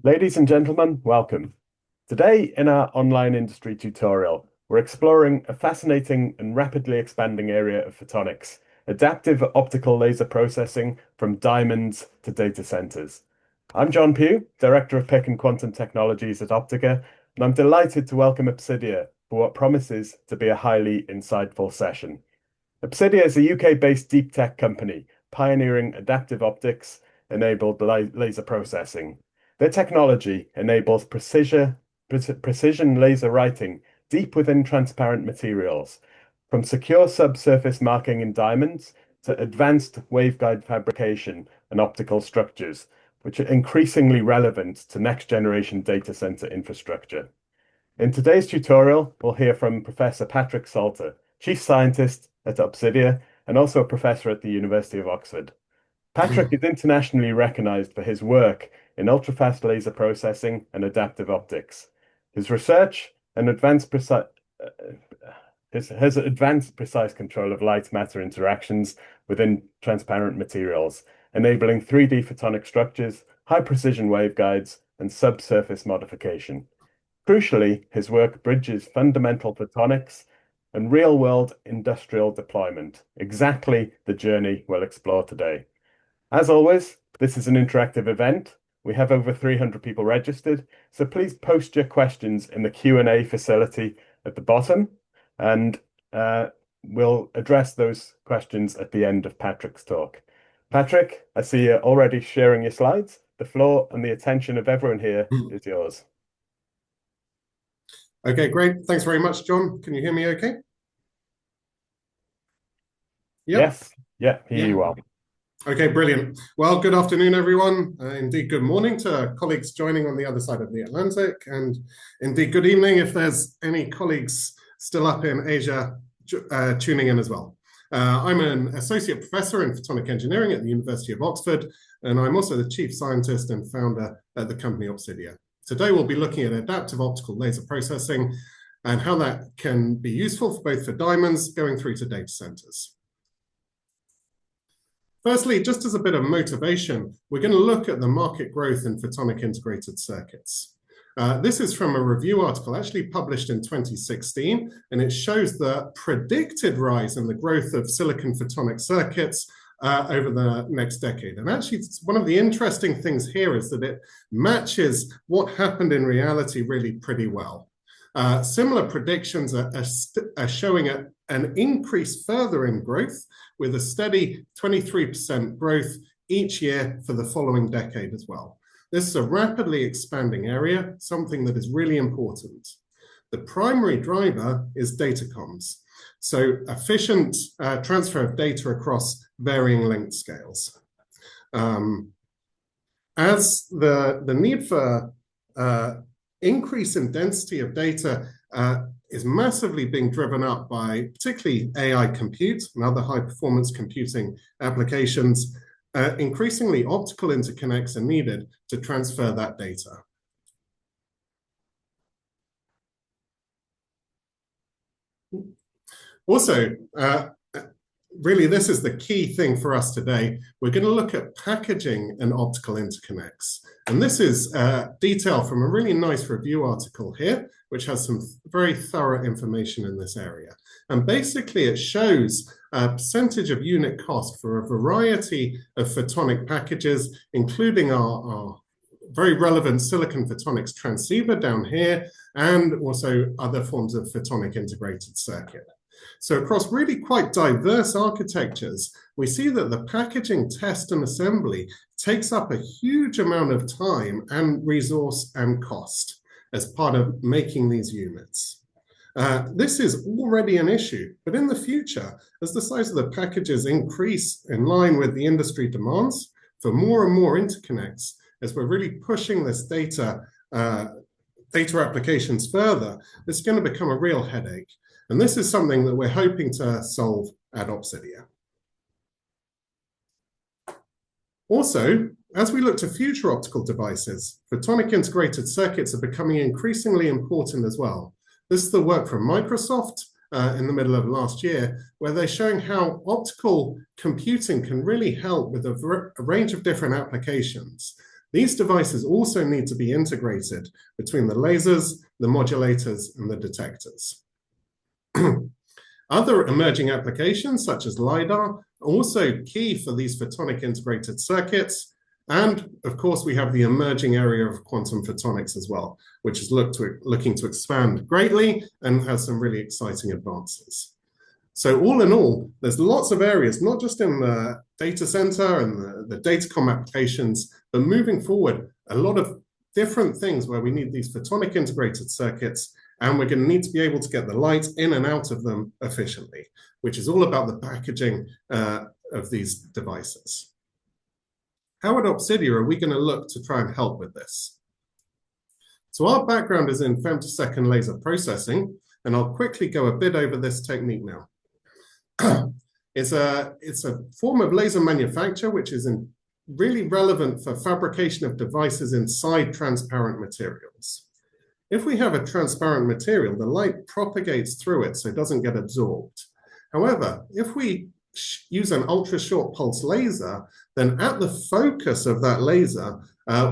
Ladies and gentlemen, welcome. Today, in our online industry tutorial, we're exploring a fascinating and rapidly expanding area of photonics, adaptive optical laser processing from diamonds to data centers. I'm John Pugh, Director of PIC and Quantum Technologies at Optica, and I'm delighted to welcome Opsydia for what promises to be a highly insightful session. Opsydia is a UK-based deep tech company pioneering adaptive optics-enabled laser processing. Their technology enables precision laser writing deep within transparent materials, from secure subsurface marking in diamonds to advanced waveguide fabrication and optical structures, which are increasingly relevant to next-generation data center infrastructure. In today's tutorial, we'll hear from Professor Patrick Salter, Chief Scientist at Opsydia and also a professor at the University of Oxford. Patrick is internationally recognized for his work in ultrafast laser processing and adaptive optics. His research and advanced precise control of light-matter interactions within transparent materials, enabling 3D photonic structures, high-precision waveguides, and subsurface modification. Crucially, his work bridges fundamental photonics and real-world industrial deployment, exactly the journey we'll explore today. As always, this is an interactive event. We have over 300 people registered, so please post your questions in the Q&A facility at the bottom, and we'll address those questions at the end of Patrick's talk. Patrick, I see you're already sharing your slides. The floor and the attention of everyone here is yours. Okay, great. Thanks very much, John. Can you hear me okay? Yep. Yes. Yeah, hear you well. Okay, brilliant. Well, good afternoon, everyone. Indeed, good morning to colleagues joining on the other side of the Atlantic, and indeed, good evening if there's any colleagues still up in Asia tuning in as well. I'm an associate professor in photonic engineering at the University of Oxford, and I'm also the chief scientist and founder at the company Opsydia. Today, we'll be looking at adaptive optical laser processing and how that can be useful for both for diamonds going through to data centers. Firstly, just as a bit of motivation, we're going to look at the market growth in photonic integrated circuits. This is from a review article actually published in 2016, and it shows the predicted rise in the growth of silicon photonic circuits over the next decade. And actually, one of the interesting things here is that it matches what happened in reality really pretty well. Similar predictions are showing an increase further in growth, with a steady 23% growth each year for the following decade as well. This is a rapidly expanding area, something that is really important. The primary driver is datacomms, so efficient transfer of data across varying length scales. As the need for increase in density of data is massively being driven up by particularly AI compute and other high-performance computing applications, increasingly optical interconnects are needed to transfer that data. Also, really, this is the key thing for us today. We're going to look at packaging and optical interconnects. And this is detail from a really nice review article here, which has some very thorough information in this area. And basically, it shows a percentage of unit cost for a variety of photonic packages, including our very relevant silicon photonics transceiver down here, and also other forms of photonic integrated circuit. So across really quite diverse architectures, we see that the packaging, test, and assembly takes up a huge amount of time and resource and cost as part of making these units. This is already an issue, but in the future, as the size of the packages increase in line with the industry demands for more and more interconnects, as we're really pushing this data applications further, it's going to become a real headache. And this is something that we're hoping to solve at Opsydia. Also, as we look to future optical devices, photonic integrated circuits are becoming increasingly important as well. This is the work from Microsoft in the middle of last year, where they're showing how optical computing can really help with a range of different applications. These devices also need to be integrated between the lasers, the modulators, and the detectors. Other emerging applications, such as LiDAR, are also key for these photonic integrated circuits. And of course, we have the emerging area of quantum photonics as well, which is looking to expand greatly and has some really exciting advances. So all in all, there's lots of areas, not just in the data center and the datacom applications, but moving forward, a lot of different things where we need these photonic integrated circuits, and we're going to need to be able to get the light in and out of them efficiently, which is all about the packaging of these devices. How at Opsydia are we going to look to try and help with this? So our background is in femtosecond laser processing, and I'll quickly go a bit over this technique now. It's a form of laser manufacture which is really relevant for fabrication of devices inside transparent materials. If we have a transparent material, the light propagates through it so it doesn't get absorbed. However, if we use an ultra-short pulse laser, then at the focus of that laser,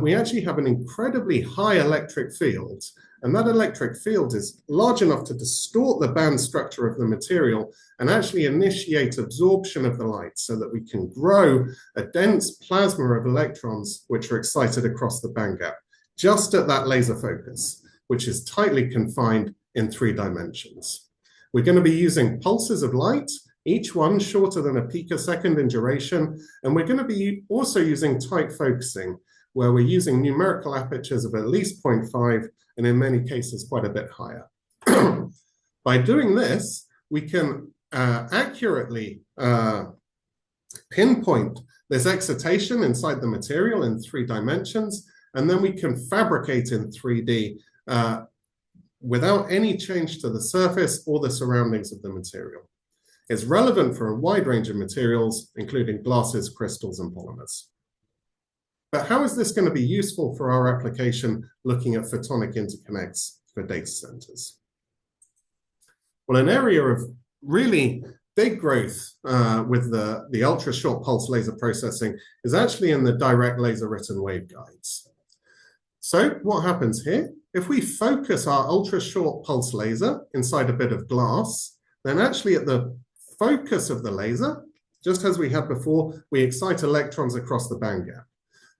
we actually have an incredibly high electric field. And that electric field is large enough to distort the band structure of the material and actually initiate absorption of the light so that we can grow a dense plasma of electrons which are excited across the bandgap, just at that laser focus, which is tightly confined in 3 dimensions. We're going to be using pulses of light, each one shorter than a picosecond in duration, and we're going to be also using tight focusing, where we're using numerical apertures of at least 0.5, and in many cases quite a bit higher. By doing this, we can accurately pinpoint this excitation inside the material in 3 dimensions, and then we can fabricate in 3D without any change to the surface or the surroundings of the material. It's relevant for a wide range of materials, including glasses, crystals, and polymers. But how is this going to be useful for our application looking at photonic interconnects for data centers? Well, an area of really big growth with the ultra-short pulse laser processing is actually in the direct laser written waveguides. So what happens here? If we focus our ultra-short pulse laser inside a bit of glass, then actually at the focus of the laser, just as we had before, we excite electrons across the bandgap.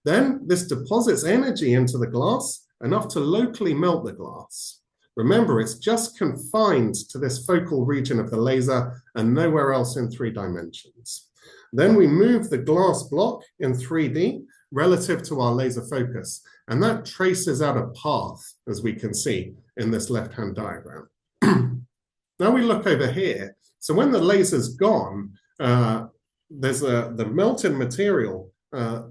Then this deposits energy into the glass, enough to locally melt the glass. Remember, it's just confined to this focal region of the laser and nowhere else in 3 dimensions. Then we move the glass block in 3D relative to our laser focus, and that traces out a path, as we can see in this left-hand diagram. Now we look over here. So when the laser's gone, there's the melted material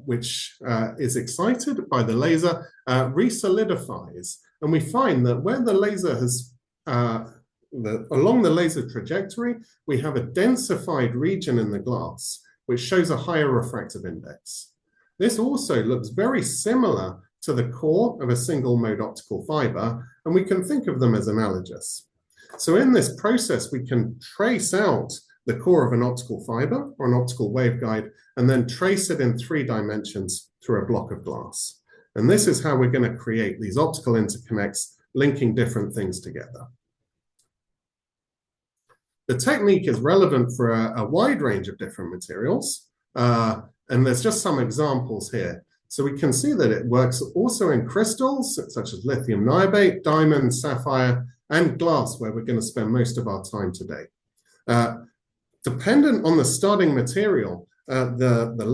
which is excited by the laser, resolidifies. And we find that where the laser has, along the laser trajectory, we have a densified region in the glass, which shows a higher refractive index. This also looks very similar to the core of a single mode optical fiber, and we can think of them as analogous. So in this process, we can trace out the core of an optical fiber or an optical waveguide, and then trace it in 3 dimensions through a block of glass. And this is how we're going to create these optical interconnects, linking different things together. The technique is relevant for a wide range of different materials, and there's just some examples here. So we can see that it works also in crystals, such as lithium niobate, diamond, sapphire, and glass, where we're going to spend most of our time today. Dependent on the starting material, the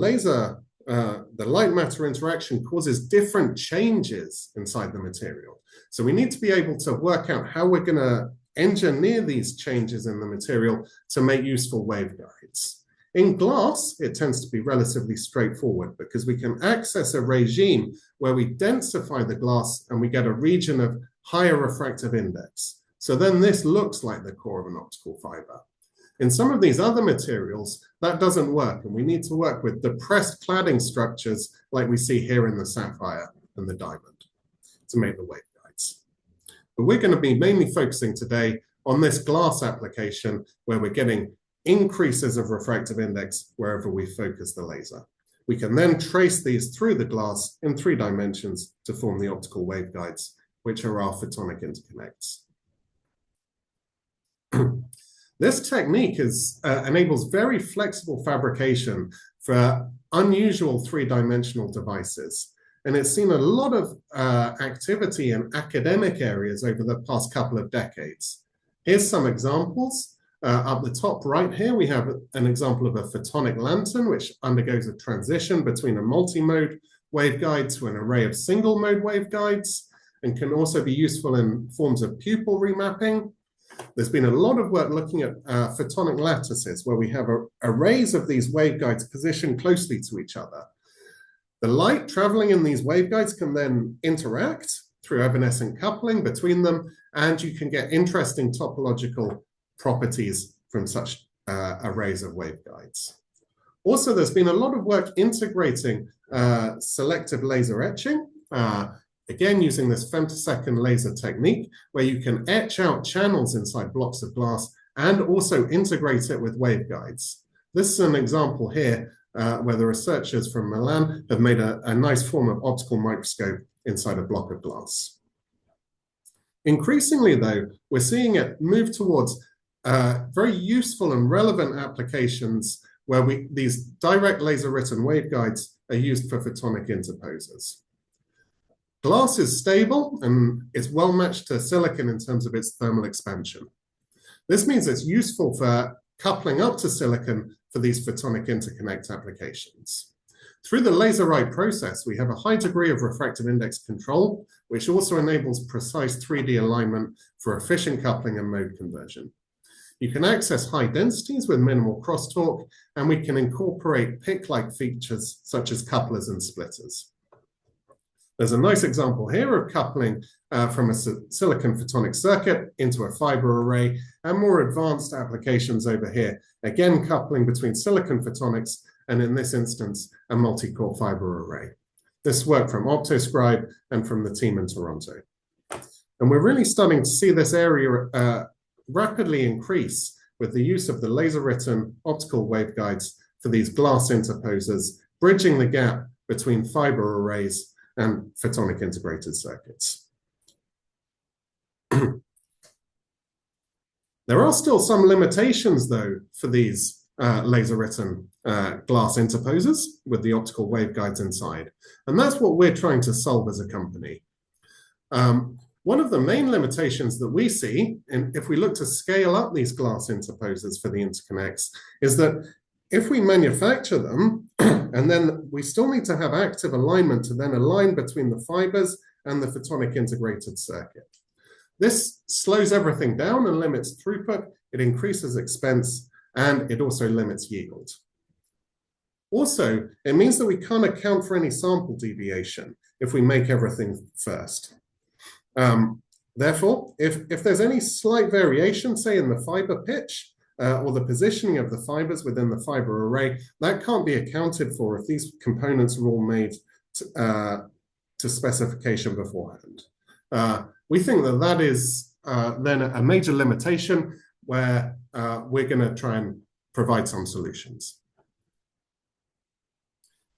light matter interaction causes different changes inside the material. So we need to be able to work out how we're going to engineer these changes in the material to make useful waveguides. In glass, it tends to be relatively straightforward because we can access a regime where we densify the glass and we get a region of higher refractive index. So then this looks like the core of an optical fiber. In some of these other materials, that doesn't work, and we need to work with depressed cladding structures like we see here in the sapphire and the diamond to make the waveguides. But we're going to be mainly focusing today on this glass application where we're getting increases of refractive index wherever we focus the laser. We can then trace these through the glass in 3 dimensions to form the optical waveguides, which are our photonic interconnects. This technique enables very flexible fabrication for unusual 3-dimensional devices. And it's seen a lot of activity in academic areas over the past couple of decades. Here's some examples. Up the top right here, we have an example of a photonic lantern, which undergoes a transition between a multi-mode waveguide to an array of single-mode waveguides, and can also be useful in forms of pupil remapping. There's been a lot of work looking at photonic lattices, where we have arrays of these waveguides positioned closely to each other. The light traveling in these waveguides can then interact through evanescent coupling between them, and you can get interesting topological properties from such arrays of waveguides. Also, there's been a lot of work integrating selective laser etching, again using this femtosecond laser technique, where you can etch out channels inside blocks of glass and also integrate it with waveguides. This is an example here where the researchers from Milan have made a nice form of optical microscope inside a block of glass. Increasingly, though, we're seeing it move towards very useful and relevant applications where these direct laser-written waveguides are used for photonic interposers. Glass is stable and it's well matched to silicon in terms of its thermal expansion. This means it's useful for coupling up to silicon for these photonic interconnect applications. Through the laser-write process, we have a high degree of refractive index control, which also enables precise 3D alignment for efficient coupling and mode conversion. You can access high densities with minimal crosstalk, and we can incorporate PIC-like features such as couplers and splitters. There's a nice example here of coupling from a silicon photonic circuit into a fiber array, and more advanced applications over here. Again, coupling between silicon photonics and, in this instance, a multi-core fiber array. This work from Optoscribe and from the team in Toronto. And we're really starting to see this area rapidly increase with the use of the laser-written optical waveguides for these glass interposers, bridging the gap between fiber arrays and photonic integrated circuits. There are still some limitations, though, for these laser-written glass interposers with the optical waveguides inside. And that's what we're trying to solve as a company. One of the main limitations that we see, and if we look to scale up these glass interposers for the interconnects, is that if we manufacture them, and then we still need to have active alignment to then align between the fibers and the photonic integrated circuit. This slows everything down and limits throughput, it increases expense, and it also limits yield. Also, it means that we can't account for any sample deviation if we make everything first. Therefore, if there's any slight variation, say in the fiber pitch, or the positioning of the fibers within the fiber array, that can't be accounted for if these components are all made to specification beforehand. We think that that is then a major limitation where we're going to try and provide some solutions.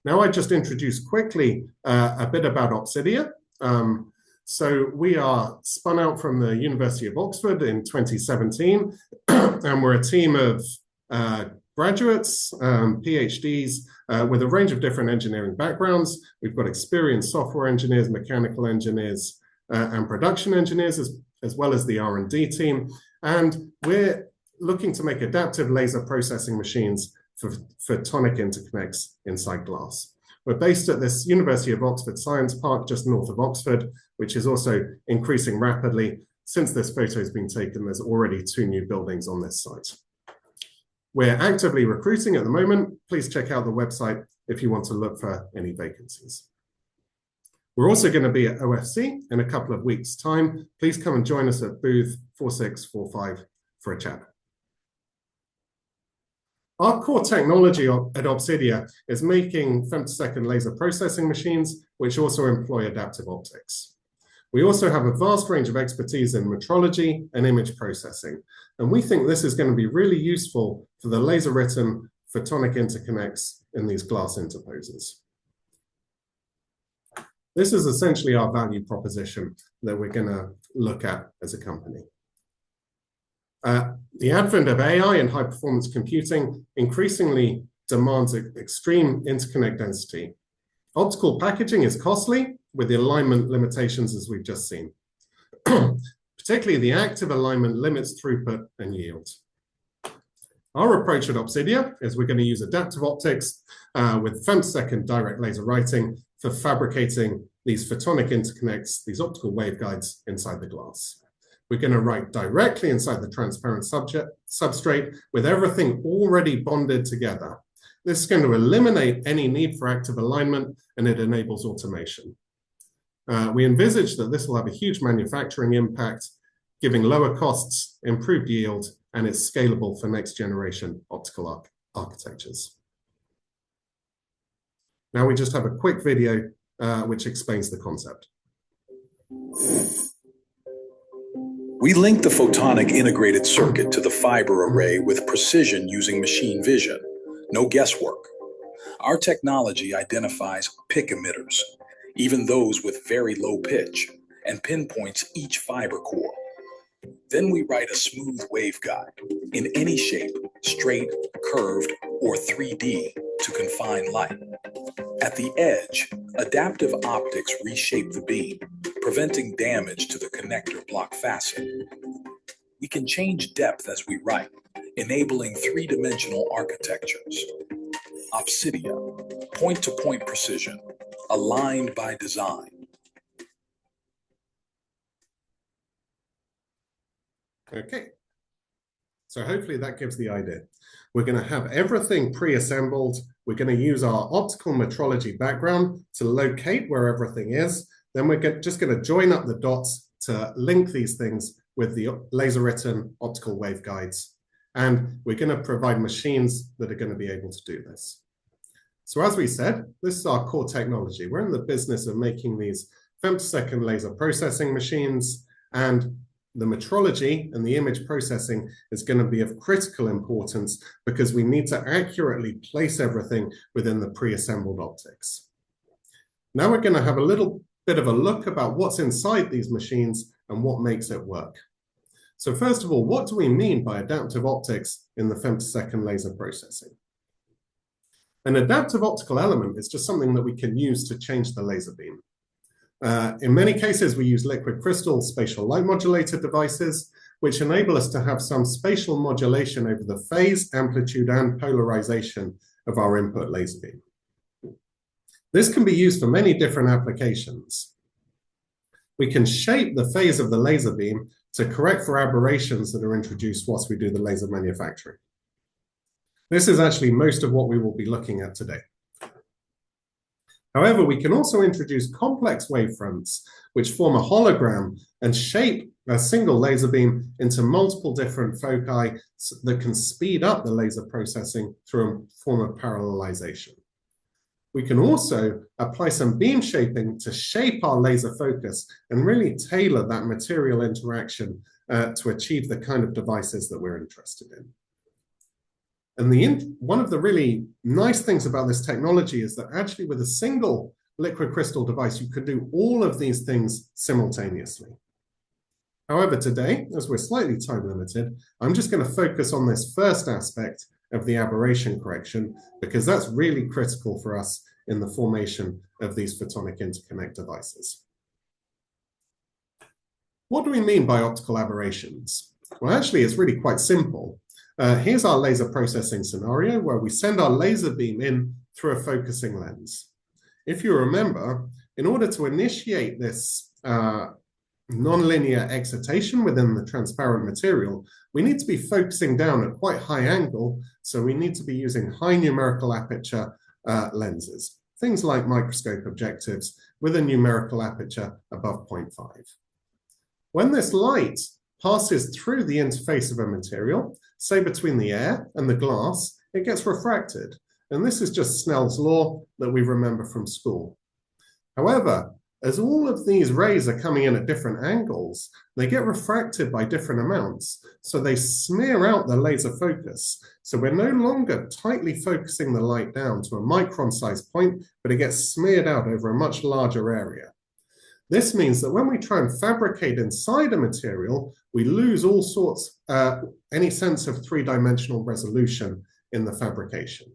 Now, I just introduced quickly a bit about Opsydia. So we are spun out from the University of Oxford in 2017, and we're a team of graduates, PhDs, with a range of different engineering backgrounds. We've got experienced software engineers, mechanical engineers, and production engineers, as well as the R&D team. And we're looking to make adaptive laser processing machines for photonic interconnects inside glass. We're based at this University of Oxford Science Park, just north of Oxford, which is also increasing rapidly. Since this photo has been taken, there's already 2 new buildings on this site. We're actively recruiting at the moment. Please check out the website if you want to look for any vacancies. We're also going to be at OFC in a couple of weeks' time. Please come and join us at booth 4645 for a chat. Our core technology at Opsydia is making femtosecond laser processing machines, which also employ adaptive optics. We also have a vast range of expertise in metrology and image processing, and we think this is going to be really useful for the laser-written photonic interconnects in these glass interposers. This is essentially our value proposition that we're going to look at as a company. The advent of AI and high-performance computing increasingly demands extreme interconnect density. Optical packaging is costly with the alignment limitations as we've just seen. Particularly the active alignment limits throughput and yield. Our approach at Opsydia is we're going to use adaptive optics with femtosecond direct laser writing for fabricating these photonic interconnects, these optical waveguides inside the glass. We're going to write directly inside the transparent substrate with everything already bonded together. This is going to eliminate any need for active alignment, and it enables automation. We envisage that this will have a huge manufacturing impact, giving lower costs, improved yield, and it's scalable for next generation optical architectures. Now we just have a quick video which explains the concept. We link the photonic integrated circuit to the fiber array with precision using machine vision. No guesswork. Our technology identifies PIC emitters, even those with very low pitch, and pinpoints each fiber core. Then we write a smooth waveguide in any shape, straight, curved, or 3D to confine light. At the edge, adaptive optics reshape the beam, preventing damage to the connector block facet. We can change depth as we write, enabling three-dimensional architectures. Opsydia, point-to-point precision, aligned by design. Okay, so hopefully that gives the idea. We're going to have everything pre-assembled. We're going to use our optical metrology background to locate where everything is. Then we're just going to join up the dots to link these things with the laser-written optical waveguides. And we're going to provide machines that are going to be able to do this. So as we said, this is our core technology. We're in the business of making these femtosecond laser processing machines, and the metrology and the image processing is going to be of critical importance because we need to accurately place everything within the pre-assembled optics. Now we're going to have a little bit of a look about what's inside these machines and what makes it work. So first of all, what do we mean by adaptive optics in the femtosecond laser processing? An adaptive optical element is just something that we can use to change the laser beam. In many cases, we use liquid crystal spatial light modulator devices, which enable us to have some spatial modulation over the phase, amplitude, and polarization of our input laser beam. This can be used for many different applications. We can shape the phase of the laser beam to correct for aberrations that are introduced whilst we do the laser manufacturing. This is actually most of what we will be looking at today. However, we can also introduce complex wavefronts, which form a hologram and shape a single laser beam into multiple different foci that can speed up the laser processing through a form of parallelization. We can also apply some beam shaping to shape our laser focus and really tailor that material interaction to achieve the kind of devices that we're interested in. And one of the really nice things about this technology is that actually with a single liquid crystal device, you could do all of these things simultaneously. However, today, as we're slightly time limited, I'm just going to focus on this first aspect of the aberration correction, because that's really critical for us in the formation of these photonic interconnect devices. What do we mean by optical aberrations? Well, actually, it's really quite simple. Here's our laser processing scenario where we send our laser beam in through a focusing lens. If you remember, in order to initiate this nonlinear excitation within the transparent material, we need to be focusing down at quite high angle, so we need to be using high numerical aperture lenses, things like microscope objectives with a numerical aperture above 0.5. When this light passes through the interface of a material, say between the air and the glass, it gets refracted. And this is just Snell's law that we remember from school. However, As all of these rays are coming in at different angles, they get refracted by different amounts, so they smear out the laser focus. So we're no longer tightly focusing the light down to a micron-sized point, but it gets smeared out over a much larger area. This means that when we try and fabricate inside a material, we lose all sorts, any sense of three-dimensional resolution in the fabrication.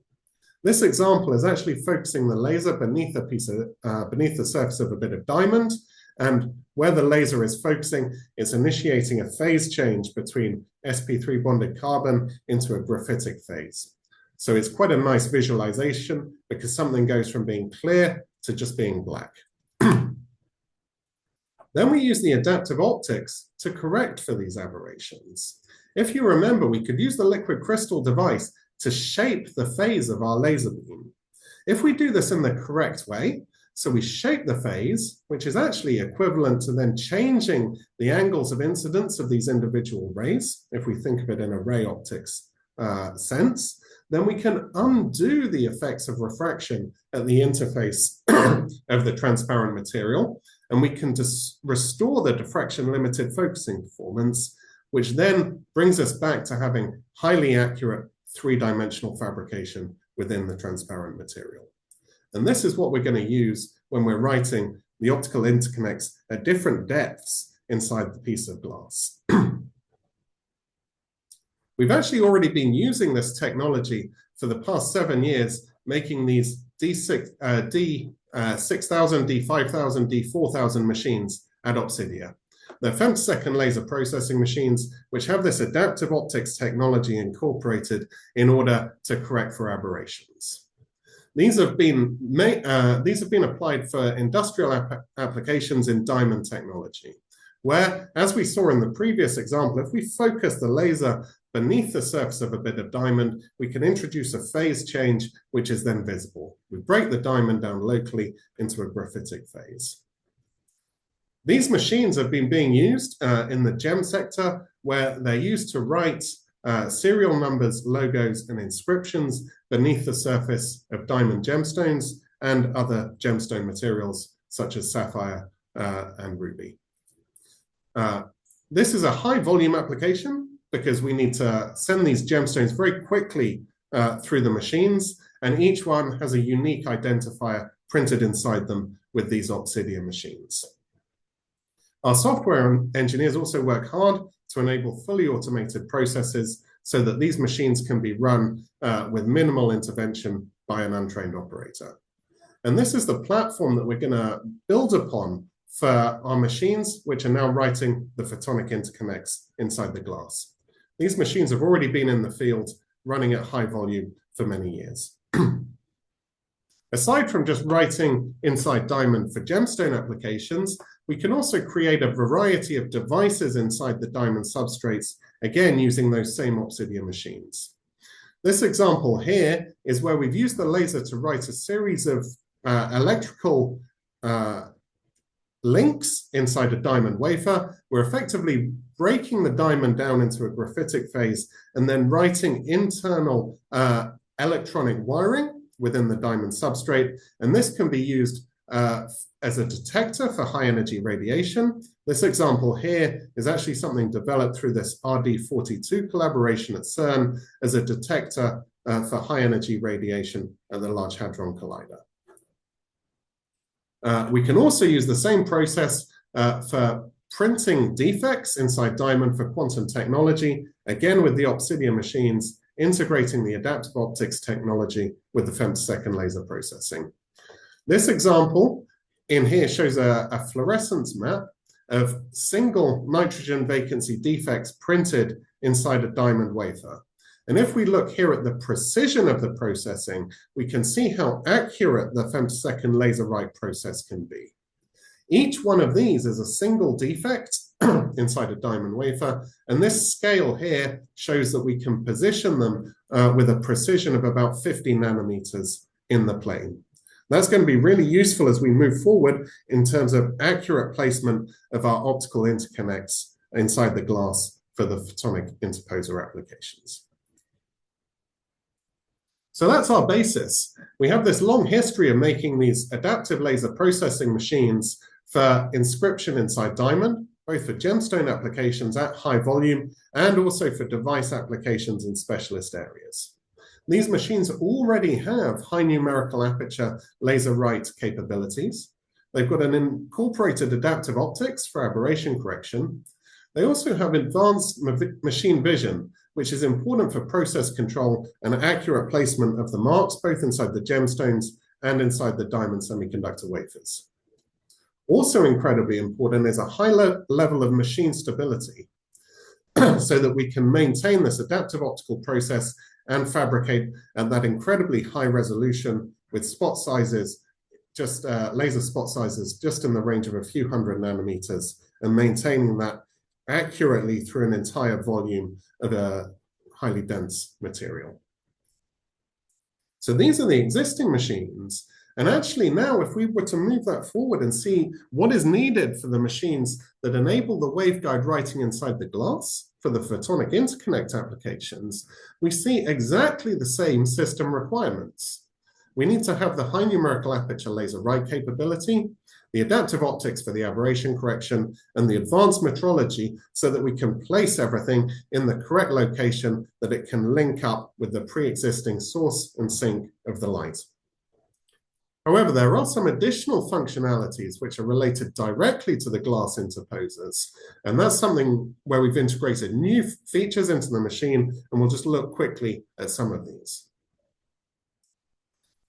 This example is actually focusing the laser beneath beneath the surface of a bit of diamond, and where the laser is focusing, it's initiating a phase change between sp3 bonded carbon into a graphitic phase. So it's quite a nice visualization because something goes from being clear to just being black. Then we use the adaptive optics to correct for these aberrations. If you remember, we could use the liquid crystal device to shape the phase of our laser beam. If we do this in the correct way, so we shape the phase, which is actually equivalent to then changing the angles of incidence of these individual rays, if we think of it in a ray optics sense, then we can undo the effects of refraction at the interface of the transparent material, and we can just restore the diffraction-limited focusing performance, which then brings us back to having highly accurate three-dimensional fabrication within the transparent material. And this is what we're going to use when we're writing the optical interconnects at different depths inside the piece of glass. We've actually already been using this technology for the past 7 years, making these D6000, D5000, D4000 machines at Opsydia. They're femtosecond laser processing machines which have this adaptive optics technology incorporated in order to correct for aberrations. These have been applied for industrial applications in diamond technology, where, as we saw in the previous example, if we focus the laser beneath the surface of a bit of diamond, we can introduce a phase change, which is then visible. We break the diamond down locally into a graphitic phase. These machines have been being used in the gem sector, where they're used to write serial numbers, logos, and inscriptions beneath the surface of diamond gemstones and other gemstone materials such as sapphire and ruby. This is a high volume application because we need to send these gemstones very quickly through the machines, and each one has a unique identifier printed inside them with these Opsydia machines. Our software engineers also work hard to enable fully automated processes so that these machines can be run with minimal intervention by an untrained operator. And this is the platform that we're going to build upon for our machines, which are now writing the photonic interconnects inside the glass. These machines have already been in the field running at high volume for many years. Aside from just writing inside diamond for gemstone applications, we can also create a variety of devices inside the diamond substrates, again using those same Opsydia machines. This example here is where we've used the laser to write a series of electrical links inside a diamond wafer. We're effectively breaking the diamond down into a graphitic phase and then writing internal electronic wiring within the diamond substrate, and this can be used as a detector for high energy radiation. This example here is actually something developed through this RD42 collaboration at CERN as a detector for high energy radiation at the Large Hadron Collider. We can also use the same process for printing defects inside diamond for quantum technology, again with the Opsydia machines, integrating the adaptive optics technology with the femtosecond laser processing. This example in here shows a fluorescence map of single nitrogen vacancy defects printed inside a diamond wafer. And if we look here at the precision of the processing, we can see how accurate the femtosecond laser write process can be. Each one of these is a single defect inside a diamond wafer, and this scale here shows that we can position them with a precision of about 50 nanometers in the plane. That's going to be really useful as we move forward in terms of accurate placement of our optical interconnects inside the glass for the photonic interposer applications. So that's our basis. We have this long history of making these adaptive laser processing machines for inscription inside diamond, both for gemstone applications at high volume and also for device applications in specialist areas. These machines already have high numerical aperture laser write capabilities. They've got an incorporated adaptive optics for aberration correction. They also have advanced machine vision, which is important for process control and accurate placement of the marks, both inside the gemstones and inside the diamond semiconductor wafers. Also incredibly important is a high level of machine stability so that we can maintain this adaptive optical process and fabricate at that incredibly high resolution with spot sizes, just laser spot sizes, just in the range of a few hundred nanometers, and maintaining that accurately through an entire volume of a highly dense material. So these are the existing machines. And actually now, if we were to move that forward and see what is needed for the machines that enable the waveguide writing inside the glass for the photonic interconnect applications, we see exactly the same system requirements. We need to have the high numerical aperture laser write capability, the adaptive optics for the aberration correction, and the advanced metrology so that we can place everything in the correct location that it can link up with the pre-existing source and sink of the light. However, there are some additional functionalities which are related directly to the glass interposers, and that's something where we've integrated new features into the machine, and we'll just look quickly at some of these.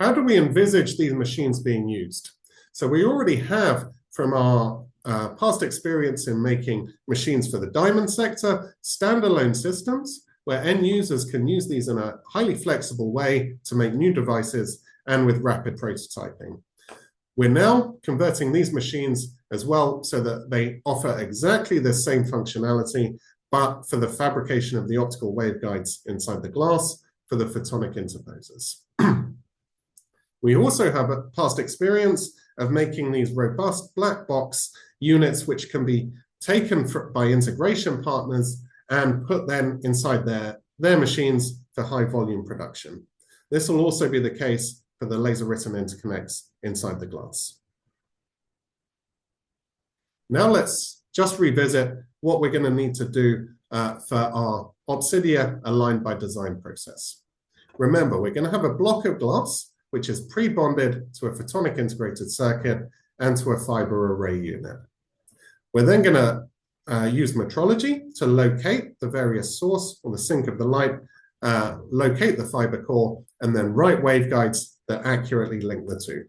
How do we envisage these machines being used? So we already have, from our past experience in making machines for the diamond sector, standalone systems where end users can use these in a highly flexible way to make new devices and with rapid prototyping. We're now converting these machines as well so that they offer exactly the same functionality, but for the fabrication of the optical waveguides inside the glass for the photonic interposers. We also have a past experience of making these robust black box units which can be taken by integration partners and put then inside their machines for high volume production. This will also be the case for the laser written interconnects inside the glass. Now let's just revisit what we're going to need to do for our Opsydia aligned by design process. Remember, we're going to have a block of glass which is pre-bonded to a photonic integrated circuit and to a fiber array unit. We're then going to use metrology to locate the various source or the sink of the light, locate the fiber core, and then write waveguides that accurately link the two.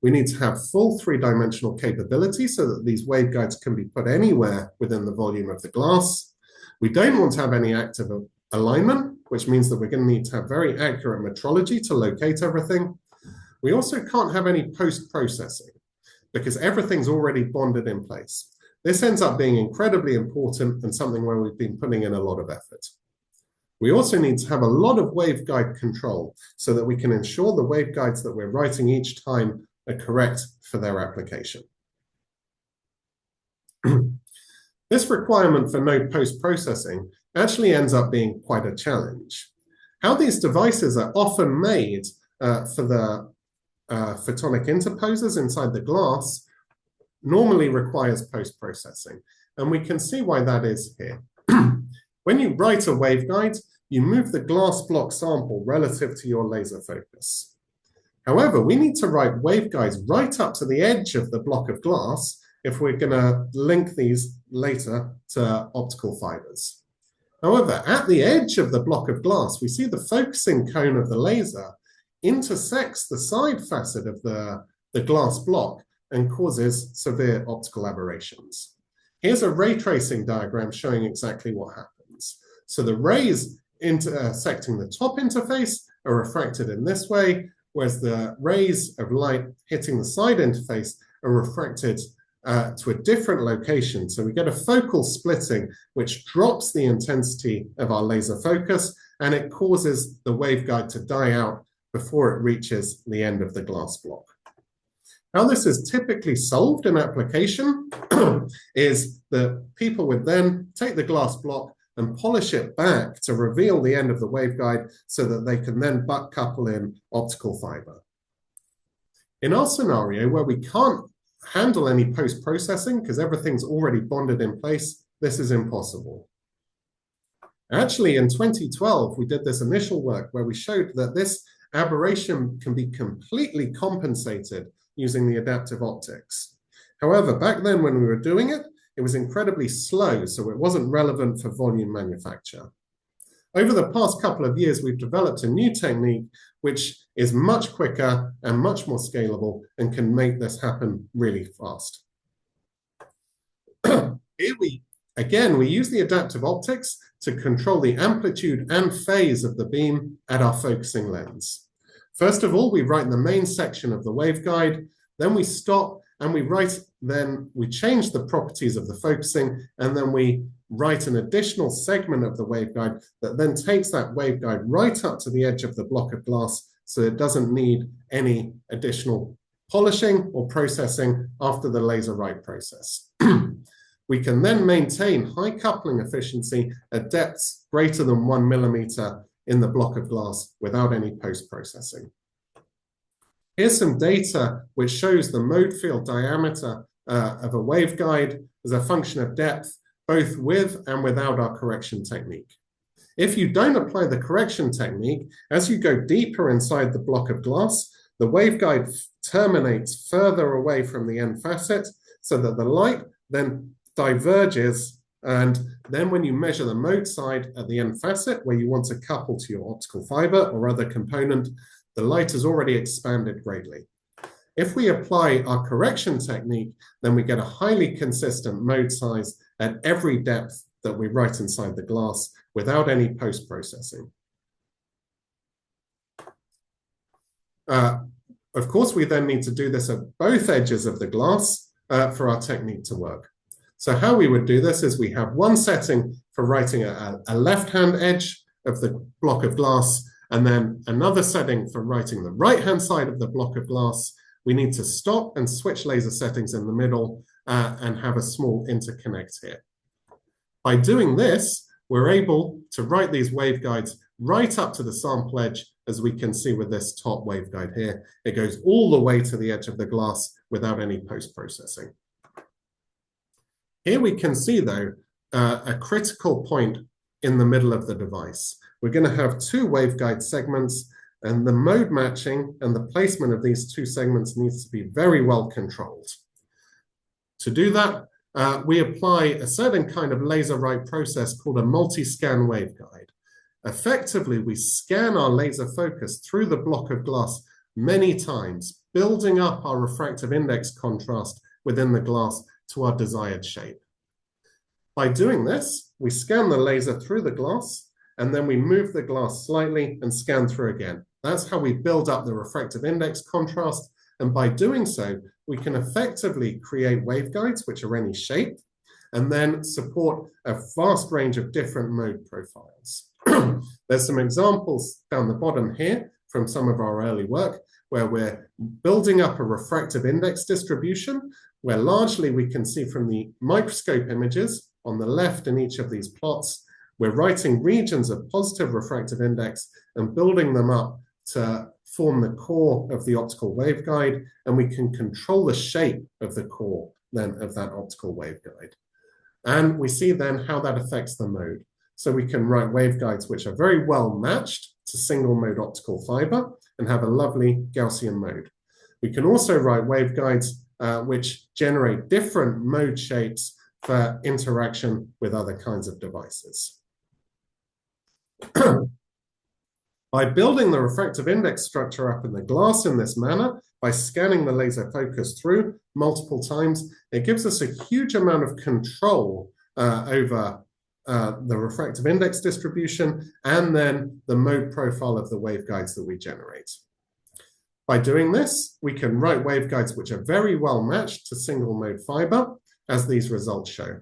We need to have full three-dimensional capability so that these waveguides can be put anywhere within the volume of the glass. We don't want to have any active alignment, which means that we're going to need to have very accurate metrology to locate everything. We also can't have any post-processing because everything's already bonded in place. This ends up being incredibly important and something where we've been putting in a lot of effort. We also need to have a lot of waveguide control so that we can ensure the waveguides that we're writing each time are correct for their application. This requirement for no post-processing actually ends up being quite a challenge. How these devices are often made for the photonic interposers inside the glass normally requires post-processing, and we can see why that is here. When you write a waveguide, you move the glass block sample relative to your laser focus. However, we need to write waveguides right up to the edge of the block of glass if we're going to link these later to optical fibers. However, at the edge of the block of glass, we see the focusing cone of the laser intersects the side facet of the glass block and causes severe optical aberrations. Here's a ray tracing diagram showing exactly what happens. So the rays intersecting the top interface are refracted in this way, whereas the rays of light hitting the side interface are refracted to a different location. So we get a focal splitting, which drops the intensity of our laser focus, and it causes the waveguide to die out before it reaches the end of the glass block. How this is typically solved in application is that people would then take the glass block and polish it back to reveal the end of the waveguide so that they can then butt couple in optical fiber. In our scenario, where we can't handle any post-processing because everything's already bonded in place. This is impossible. Actually, in 2012, we did this initial work where we showed that this aberration can be completely compensated using the adaptive optics. However, back then when we were doing it, it was incredibly slow, so it wasn't relevant for volume manufacture. Over the past couple of years, we've developed a new technique which is much quicker and much more scalable and can make this happen really fast. Here we use the adaptive optics to control the amplitude and phase of the beam at our focusing lens. First of all, we write the main section of the waveguide, then we stop and then we change the properties of the focusing, and then we write an additional segment of the waveguide that then takes that waveguide right up to the edge of the block of glass, so it doesn't need any additional polishing or processing after the laser write process. We can then maintain high coupling efficiency at depths greater than 1 millimeter in the block of glass without any post-processing. Here's some data which shows the mode field diameter of a waveguide as a function of depth, both with and without our correction technique. If you don't apply the correction technique, as you go deeper inside the block of glass, the waveguide terminates further away from the end facet so that the light then diverges, and then when you measure the mode side at the end facet where you want to couple to your optical fiber or other component, the light has already expanded greatly. If we apply our correction technique, then we get a highly consistent mode size at every depth that we write inside the glass without any post-processing. Of course, we then need to do this at both edges of the glass for our technique to work. So how we would do this is we have one setting for writing a left-hand edge of the block of glass, and then another setting for writing the right-hand side of the block of glass. We need to stop and switch laser settings in the middle and have a small interconnect here. By doing this, we're able to write these waveguides right up to the sample edge, as we can see with this top waveguide here. It goes all the way to the edge of the glass without any post-processing. Here we can see, though, a critical point in the middle of the device. We're going to have two waveguide segments, and the mode matching and the placement of these two segments needs to be very well controlled. To do that, we apply a certain kind of laser write process called a multi-scan waveguide. Effectively, we scan our laser focus through the block of glass many times, building up our refractive index contrast within the glass to our desired shape. By doing this, we scan the laser through the glass, and then we move the glass slightly and scan through again. That's how we build up the refractive index contrast, and by doing so, we can effectively create waveguides which are any shape, and then support a vast range of different mode profiles. There's some examples down the bottom here from some of our early work where we're building up a refractive index distribution, where largely we can see from the microscope images on the left in each of these plots, we're writing regions of positive refractive index and building them up to form the core of the optical waveguide, and we can control the shape of the core then of that optical waveguide. And we see then how that affects the mode. So we can write waveguides which are very well matched to single mode optical fiber and have a lovely Gaussian mode. We can also write waveguides which generate different mode shapes for interaction with other kinds of devices. By building the refractive index structure up in the glass in this manner, by scanning the laser focus through multiple times, it gives us a huge amount of control over the refractive index distribution and then the mode profile of the waveguides that we generate. By doing this, we can write waveguides which are very well matched to single mode fiber, as these results show.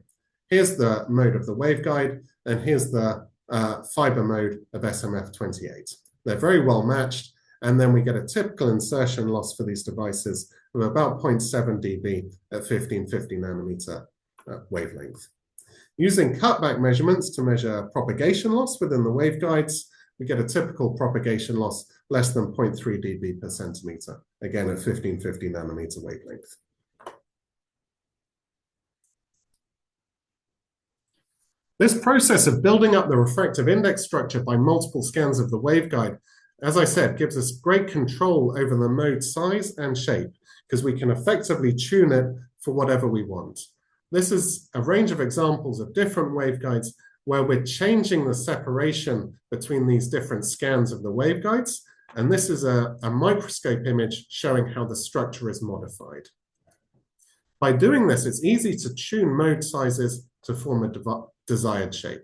Here's the mode of the waveguide, and here's the fiber mode of SMF28. They're very well matched, and then we get a typical insertion loss for these devices of about 0.7 dB at 1550 nanometer wavelength. Using cutback measurements to measure propagation loss within the waveguides, we get a typical propagation loss less than 0.3 dB per centimeter, again at 1550 nanometer wavelength. This process of building up the refractive index structure by multiple scans of the waveguide, as I said, gives us great control over the mode size and shape because we can effectively tune it for whatever we want. This is a range of examples of different waveguides where we're changing the separation between these different scans of the waveguides. And this is a microscope image showing how the structure is modified. By doing this, it's easy to tune mode sizes to form a desired shape.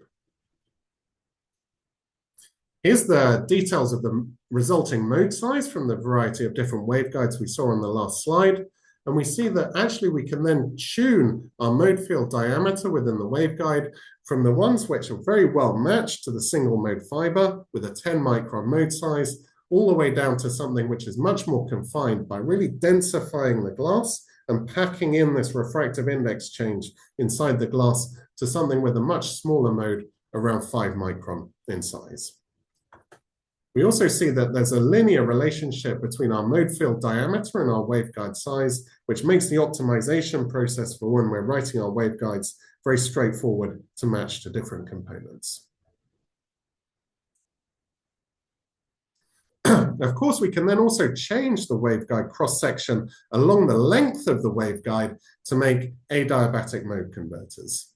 Here's the details of the resulting mode size from the variety of different waveguides we saw on the last slide. And we see that actually we can then tune our mode field diameter within the waveguide from the ones which are very well matched to the single mode fiber with a 10 micron mode size, all the way down to something which is much more confined by really densifying the glass and packing in this refractive index change inside the glass to something with a much smaller mode around 5 micron in size. We also see that there's a linear relationship between our mode field diameter and our waveguide size, which makes the optimization process for when we're writing our waveguides very straightforward to match to different components. Of course, we can then also change the waveguide cross-section along the length of the waveguide to make adiabatic mode converters.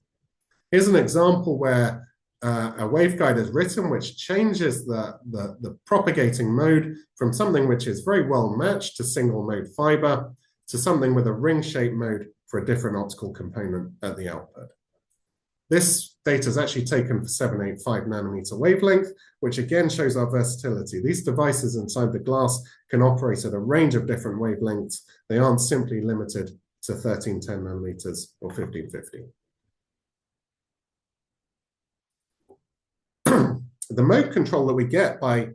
Here's an example where a waveguide is written which changes the propagating mode from something which is very well matched to single mode fiber to something with a ring-shaped mode for a different optical component at the output. This data is actually taken for 785 nanometer wavelength, which again shows our versatility. These devices inside the glass can operate at a range of different wavelengths. They aren't simply limited to 1310 nanometers or 1550. The mode control that we get by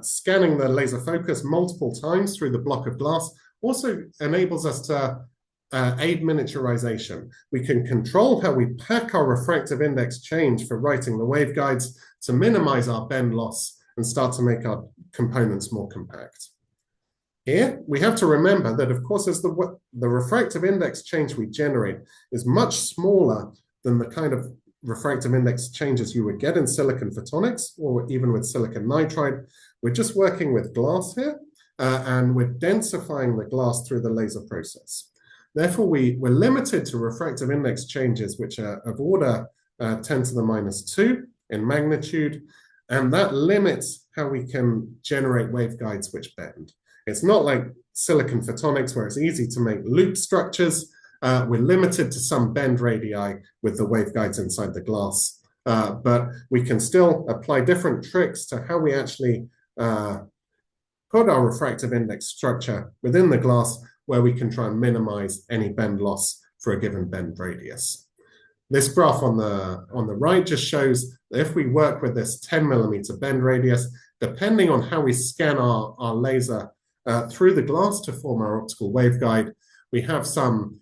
scanning the laser focus multiple times through the block of glass also enables us to aid miniaturization. We can control how we pack our refractive index change for writing the waveguides to minimize our bend loss and start to make our components more compact. Here, we have to remember that, of course, as the refractive index change we generate is much smaller than the kind of refractive index changes you would get in silicon photonics or even with silicon nitride. We're just working with glass here, and we're densifying the glass through the laser process. Therefore, we're limited to refractive index changes which are of order 10 to the -2 in magnitude, and that limits how we can generate waveguides which bend. It's not like silicon photonics where it's easy to make loop structures. We're limited to some bend radii with the waveguides inside the glass, but we can still apply different tricks to how we actually put our refractive index structure within the glass where we can try and minimize any bend loss for a given bend radius. This graph on the right just shows that if we work with this 10 millimeter bend radius, depending on how we scan our laser through the glass to form our optical waveguide, we have some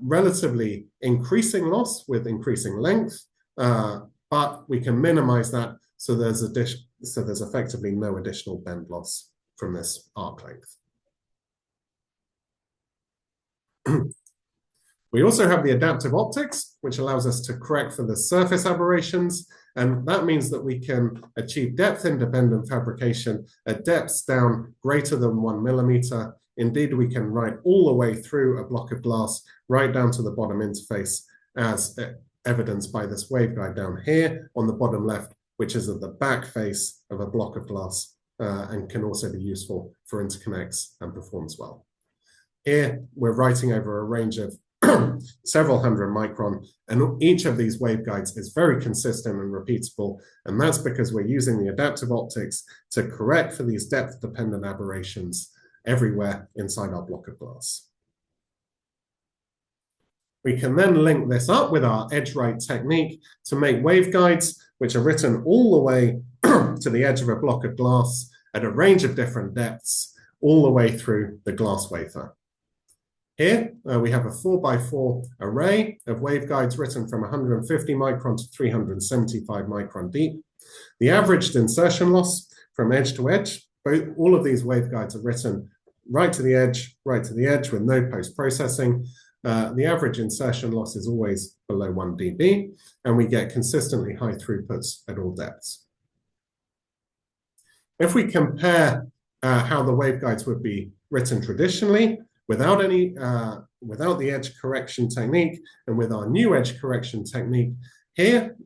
relatively increasing loss with increasing length, but we can minimize that so there's effectively no additional bend loss from this arc length. We also have the adaptive optics, which allows us to correct for the surface aberrations, and that means that we can achieve depth-independent fabrication at depths down greater than 1 millimeter. Indeed, we can write all the way through a block of glass, right down to the bottom interface, as evidenced by this waveguide down here on the bottom left, which is at the back face of a block of glass, and can also be useful for interconnects and performs well. Here, we're writing over a range of several hundred micron, and each of these waveguides is very consistent and repeatable, and that's because we're using the adaptive optics to correct for these depth-dependent aberrations everywhere inside our block of glass. We can then link this up with our edge-write technique to make waveguides which are written all the way to the edge of a block of glass at a range of different depths, all the way through the glass wafer. Here, we have a 4x4 array of waveguides written from 150 micron to 375 micron deep. The averaged insertion loss from edge to edge, all of these waveguides are written right to the edge with no post-processing. the average insertion loss is always below 1 dB, and we get consistently high throughputs at all depths. If we compare how the waveguides would be written traditionally, without the edge correction technique, and with our new edge correction technique, here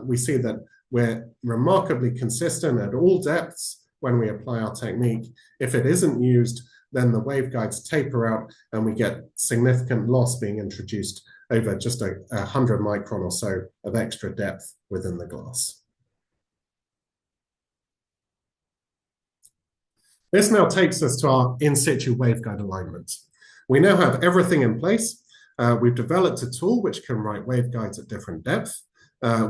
we see that we're remarkably consistent at all depths when we apply our technique. If it isn't used, then the waveguides taper out and we get significant loss being introduced over just 100 micron or so of extra depth within the glass. This now takes us to our in-situ waveguide alignment. We now have everything in place. We've developed a tool which can write waveguides at different depth.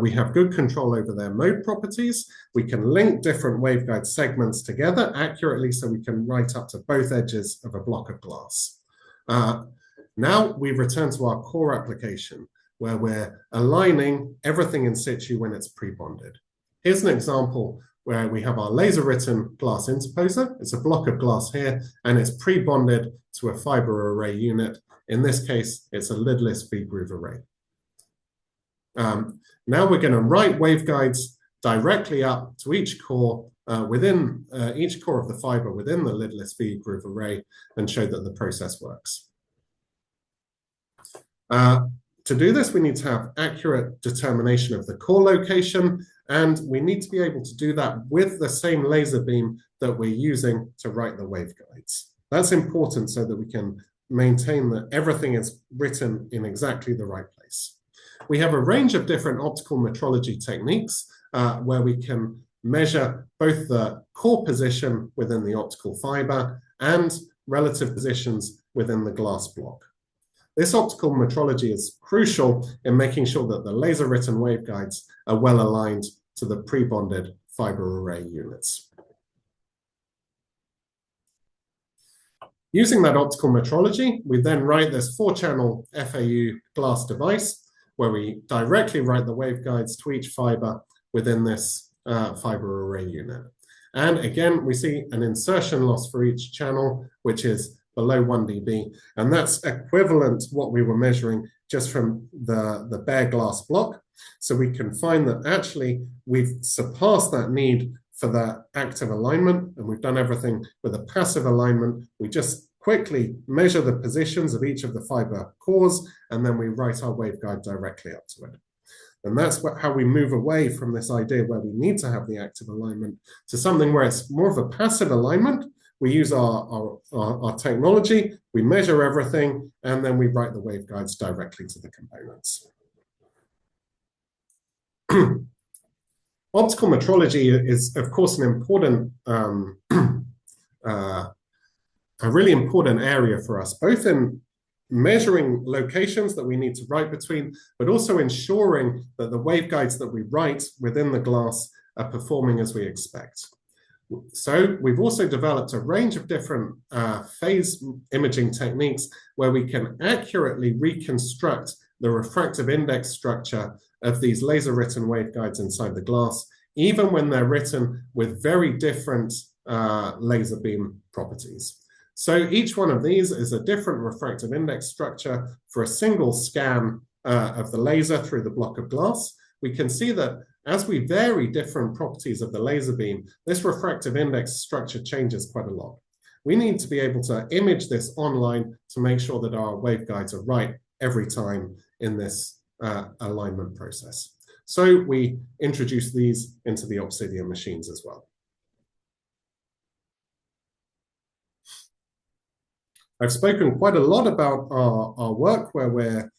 We have good control over their mode properties. We can link different waveguide segments together accurately so we can write up to both edges of a block of glass. Now we return to our core application where we're aligning everything in situ when it's pre-bonded. Here's an example where we have our laser-written glass interposer. It's a block of glass here, and it's pre-bonded to a fiber array unit. In this case, it's a lidless V-groove array. Now we're going to write waveguides directly up to each core within each core of the fiber within the lidless V-groove array and show that the process works. To do this, we need to have accurate determination of the core location, and we need to be able to do that with the same laser beam that we're using to write the waveguides. That's important so that we can maintain that everything is written in exactly the right place. We have a range of different optical metrology techniques where we can measure both the core position within the optical fiber and relative positions within the glass block. This optical metrology is crucial in making sure that the laser-written waveguides are well aligned to the pre-bonded fiber array units. Using that optical metrology, we then write this 4-channel FAU glass device where we directly write the waveguides to each fiber within this fiber array unit. And again, we see an insertion loss for each channel, which is below 1 dB, and that's equivalent to what we were measuring just from the bare glass block. So we can find that actually we've surpassed that need for that active alignment, and we've done everything with a passive alignment. We just quickly measure the positions of each of the fiber cores, and then we write our waveguide directly up to it. And that's how we move away from this idea where we need to have the active alignment to something where it's more of a passive alignment. We use our technology, we measure everything, and then we write the waveguides directly to the components. Optical metrology is, of course, an important, a really important area for us, both in measuring locations that we need to write between, but also ensuring that the waveguides that we write within the glass are performing as we expect. So we've also developed a range of different phase imaging techniques where we can accurately reconstruct the refractive index structure of these laser-written waveguides inside the glass, even when they're written with very different laser beam properties. So each one of these is a different refractive index structure for a single scan of the laser through the block of glass. We can see that as we vary different properties of the laser beam, this refractive index structure changes quite a lot. We need to be able to image this online to make sure that our waveguides are right every time in this alignment process. So we introduce these into the Opsydia machines as well. I've spoken quite a lot about our work where we're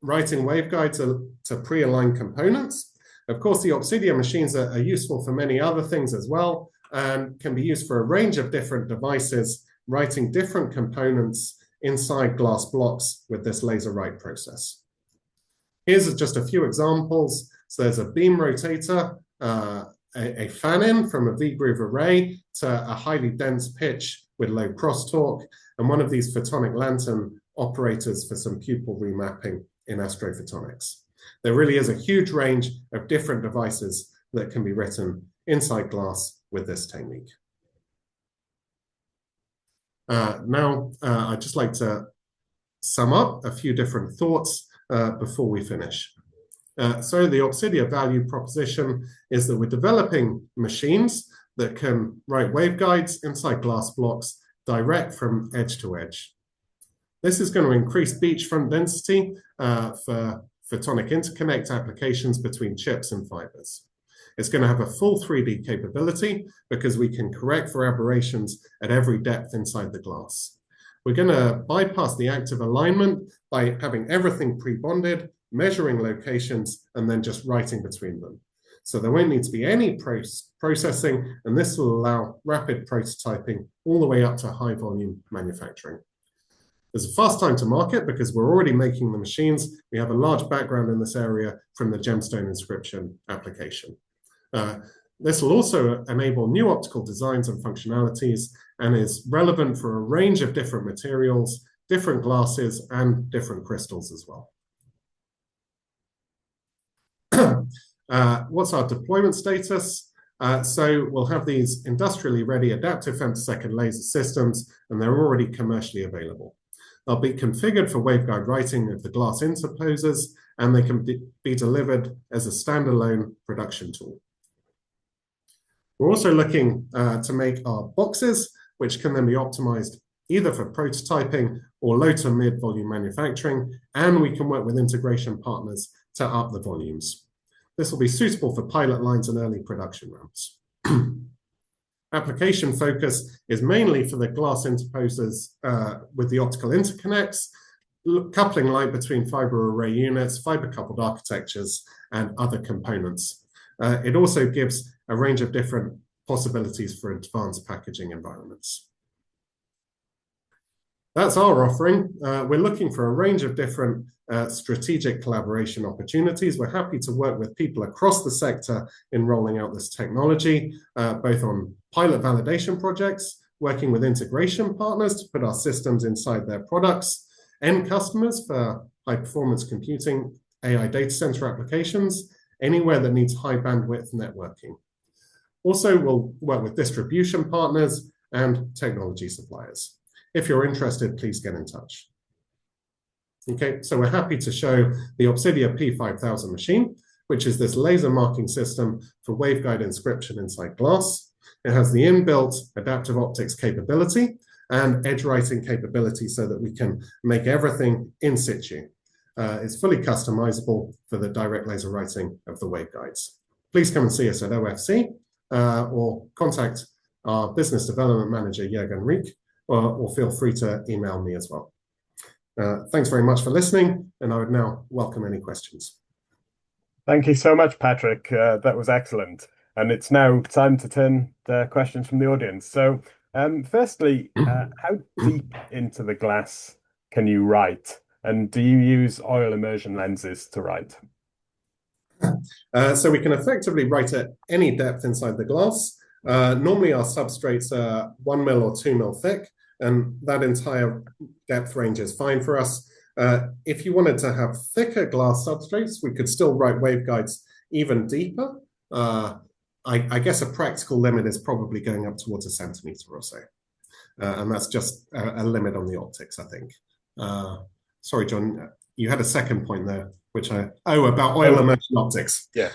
writing waveguides to pre-aligned components. Of course, the Opsydia machines are useful for many other things as well and can be used for a range of different devices, writing different components inside glass blocks with this laser write process. Here's just a few examples. So there's a beam rotator, a fan-in from a V-groove array to a highly dense pitch with low crosstalk, and one of these photonic lantern operators for some pupil remapping in astrophotonics. There really is a huge range of different devices that can be written inside glass with this technique. Now, I'd just like to sum up a few different thoughts before we finish. So the Opsydia value proposition is that we're developing machines that can write waveguides inside glass blocks direct from edge to edge. This is going to increase beachfront density for photonic interconnect applications between chips and fibers. It's going to have a full 3D capability because we can correct for aberrations at every depth inside the glass. We're going to bypass the active alignment by having everything pre-bonded, measuring locations, and then just writing between them. So there won't need to be any processing, and this will allow rapid prototyping all the way up to high volume manufacturing. There's a fast time to market because we're already making the machines. We have a large background in this area from the gemstone inscription application. This will also enable new optical designs and functionalities and is relevant for a range of different materials, different glasses, and different crystals as well. What's our deployment status? So we'll have these industrially ready adaptive femtosecond laser systems, and they're already commercially available. They'll be configured for waveguide writing of the glass interposers, and they can be delivered as a standalone production tool. We're also looking to make our boxes, which can then be optimized either for prototyping or low to mid volume manufacturing, and we can work with integration partners to up the volumes. This will be suitable for pilot lines and early production ramps. Application focus is mainly for the glass interposers with the optical interconnects, coupling light between fiber array units, fiber coupled architectures, and other components. It also gives a range of different possibilities for advanced packaging environments. That's our offering. We're looking for a range of different strategic collaboration opportunities. We're happy to work with people across the sector in rolling out this technology, both on pilot validation projects, working with integration partners to put our systems inside their products, end customers for high performance computing, AI data center applications, anywhere that needs high bandwidth networking. Also, we'll work with distribution partners and technology suppliers. If you're interested, please get in touch. Okay, so we're happy to show the Opsydia P5000 machine, which is this laser marking system for waveguide inscription inside glass. It has the inbuilt adaptive optics capability and edge writing capability so that we can make everything in situ. It's fully customizable for the direct laser writing of the waveguides. Please come and see us at OFC or contact our business development manager, Jürgen Rieck, or feel free to email me as well. Thanks very much for listening, and I would now welcome any questions. Thank you so much, Patrick. That was excellent. And it's now time to turn to questions from the audience. So, firstly, how deep into the glass can you write? And do you use oil immersion lenses to write? So we can effectively write at any depth inside the glass. Normally our substrates are 1 mil or 2 mil thick, and that entire depth range is fine for us. If you wanted to have thicker glass substrates, we could still write waveguides even deeper. I guess a practical limit is probably going up towards 1 centimeter or so. And that's just a limit on the optics, I think. Sorry, John, you had a second point there, which about oil immersion optics. Yeah.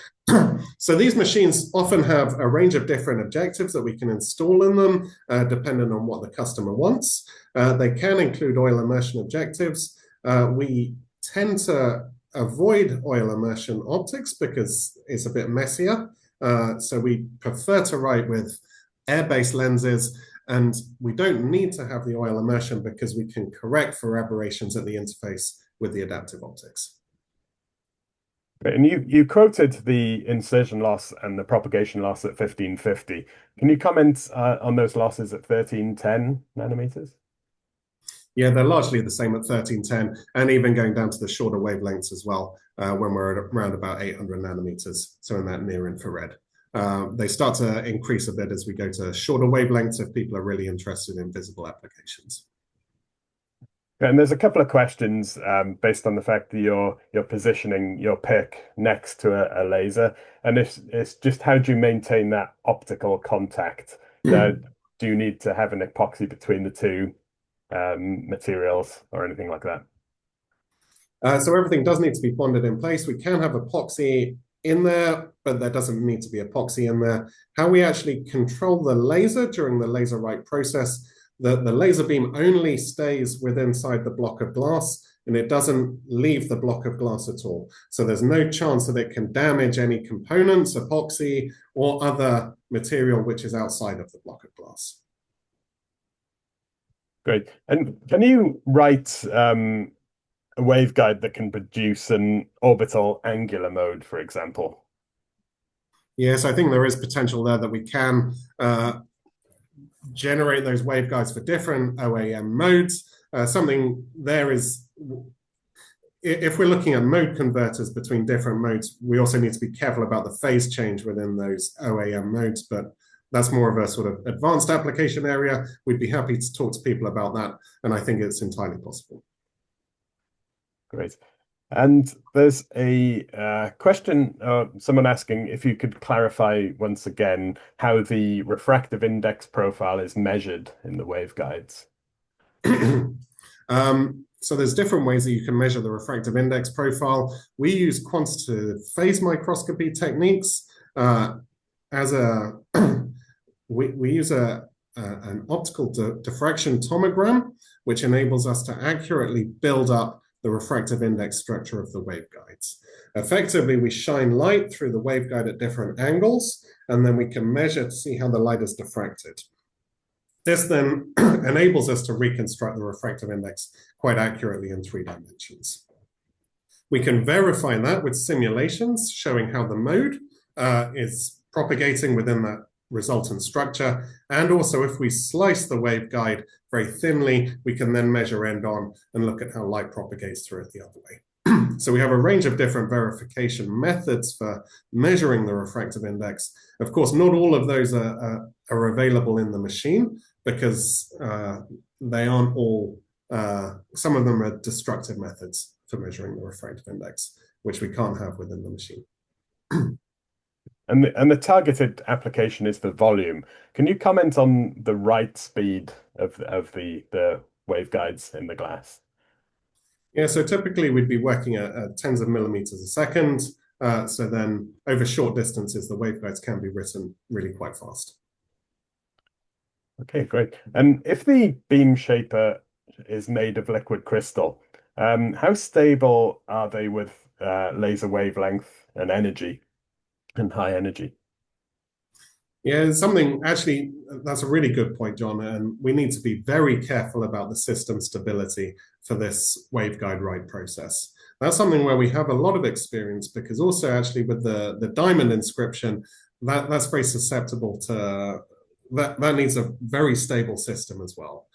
So these machines often have a range of different objectives that we can install in them, depending on what the customer wants. They can include oil immersion objectives. We tend to avoid oil immersion optics because it's a bit messier. So we prefer to write with air-based lenses, and we don't need to have the oil immersion because we can correct for aberrations at the interface with the adaptive optics. And you quoted the insertion loss and the propagation loss at 1550. Can you comment on those losses at 1310 nanometers? Yeah, they're largely the same at 1310, and even going down to the shorter wavelengths as well, when we're at around about 800 nanometers, so in that near infrared. They start to increase a bit as we go to shorter wavelengths if people are really interested in visible applications. And there's a couple of questions based on the fact that you're positioning your pick next to a laser, and it's just how do you maintain that optical contact? Do you need to have an epoxy between the two materials or anything like that? So everything does need to be bonded in place. We can have epoxy in there, but there doesn't need to be epoxy in there. How we actually control the laser during the laser write process, the laser beam only stays within inside the block of glass, and it doesn't leave the block of glass at all. So there's no chance that it can damage any components, epoxy, or other material which is outside of the block of glass. Great. And can you write a waveguide that can produce an orbital angular mode, for example? Yes, I think there is potential there that we can generate those waveguides for different OAM modes. Something there is, if we're looking at mode converters between different modes, we also need to be careful about the phase change within those OAM modes, but that's more of a sort of advanced application area. We'd be happy to talk to people about that, and I think it's entirely possible. Great. And there's a question, someone asking if you could clarify once again how the refractive index profile is measured in the waveguides. So there's different ways that you can measure the refractive index profile. We use quantitative phase microscopy techniques. We use an optical diffraction tomogram, which enables us to accurately build up the refractive index structure of the waveguides. Effectively, we shine light through the waveguide at different angles, and then we can measure to see how the light is diffracted. This then enables us to reconstruct the refractive index quite accurately in 3 dimensions. We can verify that with simulations showing how the mode is propagating within that resultant structure. And also, if we slice the waveguide very thinly, we can then measure end on and look at how light propagates through it the other way. So we have a range of different verification methods for measuring the refractive index. Of course, not all of those are available in the machine because they aren't all, some of them are destructive methods for measuring the refractive index, which we can't have within the machine. And the targeted application is the volume. Can you comment on the write speed of the waveguides in the glass? Yeah, so typically we'd be working at tens of millimeters a second. So then over short distances, the waveguides can be written really quite fast. Okay, great. And if the beam shaper is made of liquid crystal, how stable are they with laser wavelength and energy and high energy? Yeah, something actually, that's a really good point, John. And we need to be very careful about the system stability for this waveguide write process. That's something where we have a lot of experience because also actually with the diamond inscription, that's very susceptible to, that needs a very stable system as well.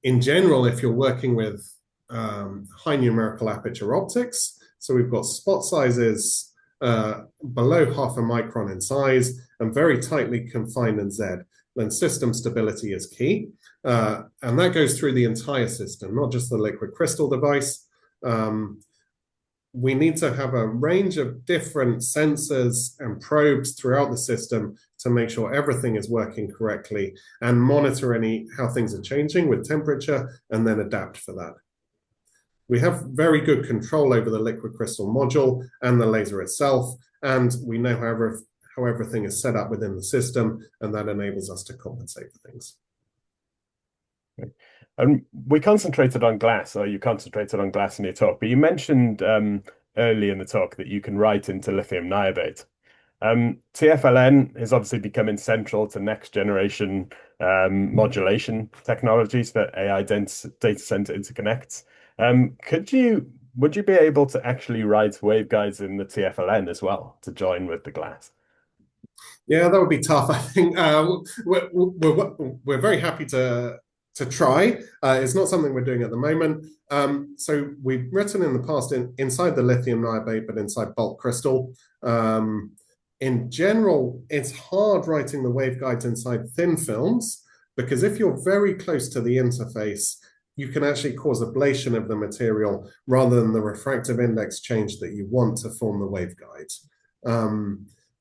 In general, if you're working with high numerical aperture optics, so we've got spot sizes below 0.5 micron in size and very tightly confined in Z, then system stability is key. And that goes through the entire system, not just the liquid crystal device. We need to have a range of different sensors and probes throughout the system to make sure everything is working correctly and monitor how things are changing with temperature and then adapt for that. We have very good control over the liquid crystal module and the laser itself, and we know how everything is set up within the system, and that enables us to compensate for things. Okay. And we concentrated on glass, or you concentrated on glass in your talk, but you mentioned early in the talk that you can write into lithium niobate. TFLN is obviously becoming central to next generation modulation technologies for AI data center interconnects. Would you be able to actually write waveguides in the TFLN as well to join with the glass? Yeah, that would be tough. I think we're very happy to try. It's not something we're doing at the moment. So we've written in the past inside the lithium niobate, but inside bulk crystal. In general, it's hard writing the waveguides inside thin films because if you're very close to the interface, you can actually cause ablation of the material rather than the refractive index change that you want to form the waveguide.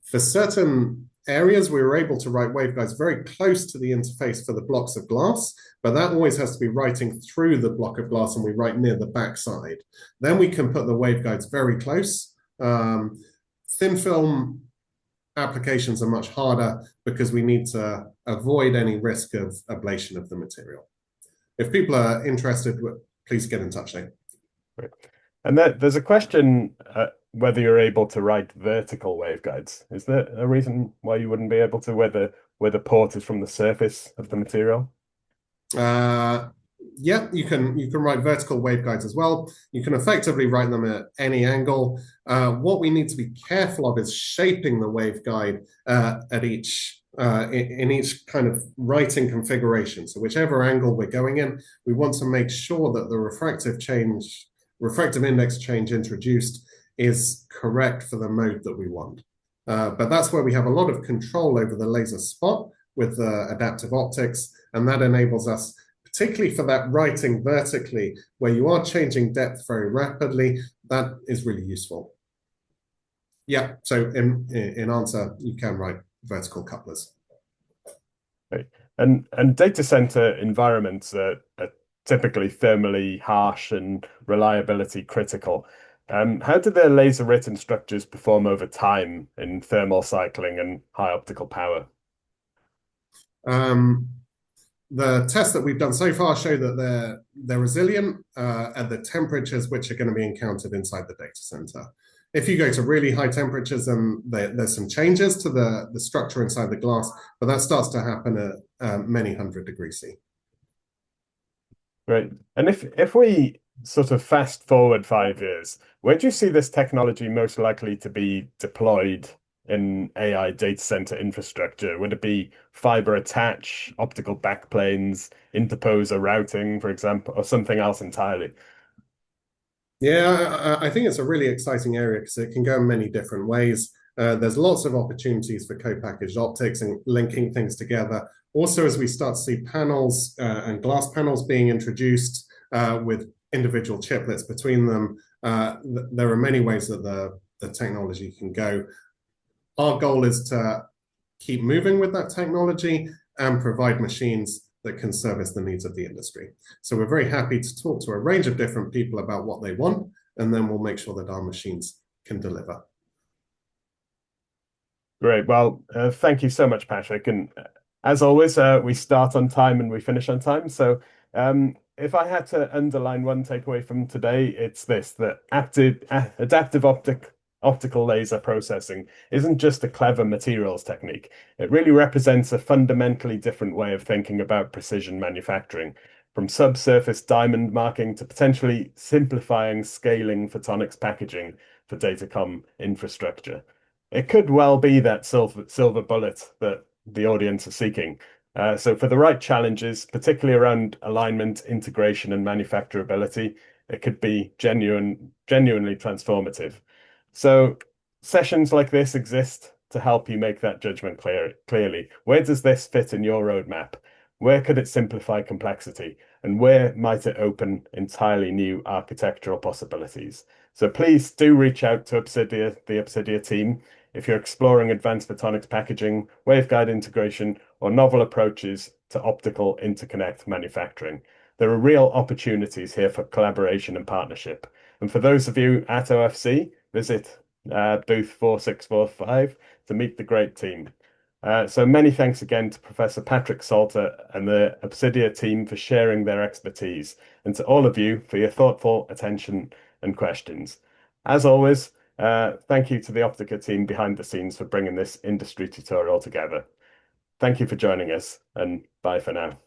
For certain areas, we were able to write waveguides very close to the interface for the blocks of glass, but that always has to be writing through the block of glass, and we write near the backside. Then we can put the waveguides very close. Thin film applications are much harder because we need to avoid any risk of ablation of the material. If people are interested, please get in touch. Right. And there's a question whether you're able to write vertical waveguides. Is there a reason why you wouldn't be able to, where the port is from the surface of the material? Yeah, you can write vertical waveguides as well. You can effectively write them at any angle. What we need to be careful of is shaping the waveguide at each in each kind of writing configuration. So whichever angle we're going in, we want to make sure that the refractive index change introduced is correct for the mode that we want. But that's where we have a lot of control over the laser spot with adaptive optics, and that enables us, particularly for that writing vertically, where you are changing depth very rapidly, that is really useful. Yeah, so in answer, you can write vertical couplers. Right. And data center environments are typically thermally harsh and reliability critical. How do their laser written structures perform over time in thermal cycling and high optical power? The tests that we've done so far show that they're resilient at the temperatures which are going to be encountered inside the data center. If you go to really high temperatures, then there's some changes to the structure inside the glass, but that starts to happen at many hundred degrees C. Right. And if we sort of fast forward 5 years, where do you see this technology most likely to be deployed in AI data center infrastructure? Would it be fiber attach, optical backplanes, interposer routing, for example, or something else entirely? Yeah, I think it's a really exciting area because it can go in many different ways. There's lots of opportunities for co-packaged optics and linking things together. Also, as we start to see panels and glass panels being introduced with individual chiplets between them, there are many ways that the technology can go. Our goal is to keep moving with that technology and provide machines that can service the needs of the industry. So we're very happy to talk to a range of different people about what they want, and then we'll make sure that our machines can deliver. Great. Well, thank you so much, Patrick. And as always, we start on time and we finish on time. So if I had to underline one takeaway from today, it's this, that adaptive optical laser processing isn't just a clever materials technique. It really represents a fundamentally different way of thinking about precision manufacturing, from subsurface diamond marking to potentially simplifying scaling photonics packaging for datacom infrastructure. It could well be that silver bullet that the audience are seeking. So for the right challenges, particularly around alignment, integration, and manufacturability, it could be genuinely transformative. So sessions like this exist to help you make that judgment clearly. Where does this fit in your roadmap? Where could it simplify complexity? And where might it open entirely new architectural possibilities? So please do reach out to Opsydia, the Opsydia team, if you're exploring advanced photonics packaging, waveguide integration, or novel approaches to optical interconnect manufacturing. There are real opportunities here for collaboration and partnership. And for those of you at OFC, visit booth 4645 to meet the great team. So many thanks again to Professor Patrick Salter and the Opsydia team for sharing their expertise, and to all of you for your thoughtful attention and questions. As always, thank you to the Optica team behind the scenes for bringing this industry tutorial together. Thank you for joining us, and bye for now.